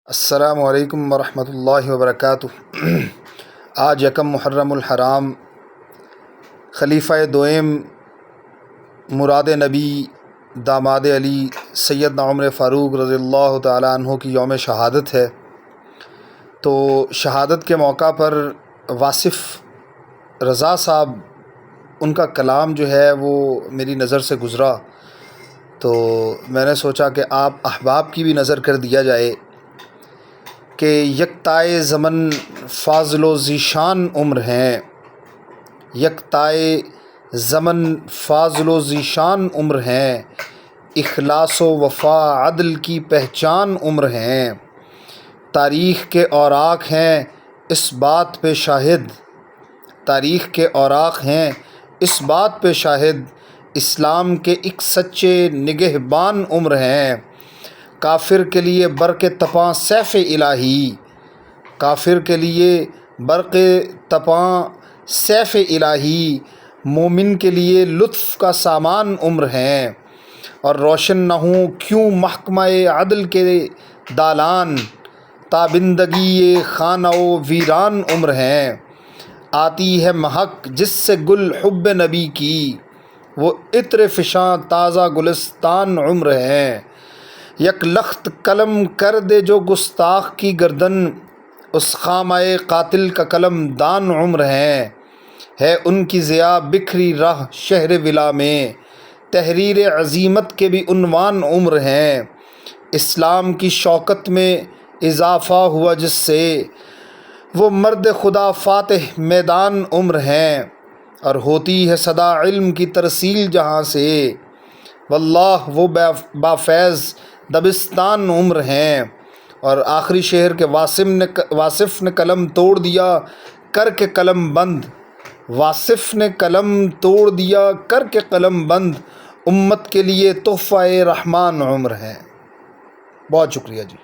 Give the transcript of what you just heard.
السلام علیکم ورحمۃ اللہ وبرکاتہ۔ آج یکم محرم الحرام، خلیفہ دوئم مراد نبی داماد علی سیدنا عمر فاروق رضی اللہ تعالیٰ عنہ کی یوم شہادت ہے۔ تو شہادت کے موقع پر واصف رضا صاحب، ان کا کلام جو ہے وہ میری نظر سے گزرا، تو میں نے سوچا کہ آپ احباب کی بھی نظر کر دیا جائے کہ یکتائے زمن فاضل و ذیشان عمر ہیں، یکتائے زمن فاضل و ذیشان عمر ہیں، اخلاص و وفا عدل کی پہچان عمر ہیں، تاریخ کے اوراق ہیں اس بات پہ شاہد، تاریخ کے اوراق ہیں اس بات پہ شاہد، اسلام کے ایک سچے نگہبان عمر ہیں، کافر کے لیے برق تپاں سیف الہی، کافر کے لیے برق تپاں سیف الہی، مومن کے لیے لطف کا سامان عمر ہیں، اور روشن نہ ہوں کیوں محکمہ عدل کے دالان، تابندگی خانہ و ویران عمر ہیں، آتی ہے مہک جس سے گل حب نبی کی، وہ عطر فشاں تازہ گلستان عمر ہیں، یک لخت قلم کر دے جو گستاخ کی گردن، اس خامہ قاتل کا قلم دان عمر ہیں، ہے ان کی ضیاء بکھری راہ شہر ولا میں، تحریر عزیمت کے بھی عنوان عمر ہیں، اسلام کی شوکت میں اضافہ ہوا جس سے، وہ مرد خدا فاتح میدان عمر ہیں، اور ہوتی ہے صدا علم کی ترسیل جہاں سے، واللہ وہ بافیض دبستان عمر ہیں، اور آخری شعر کے واصف نے قلم توڑ دیا کر کے قلم بند، واصف نے قلم توڑ دیا کر کے قلم بند، امت کے لیے تحفہ رحمان عمر ہیں۔ بہت شکریہ جی۔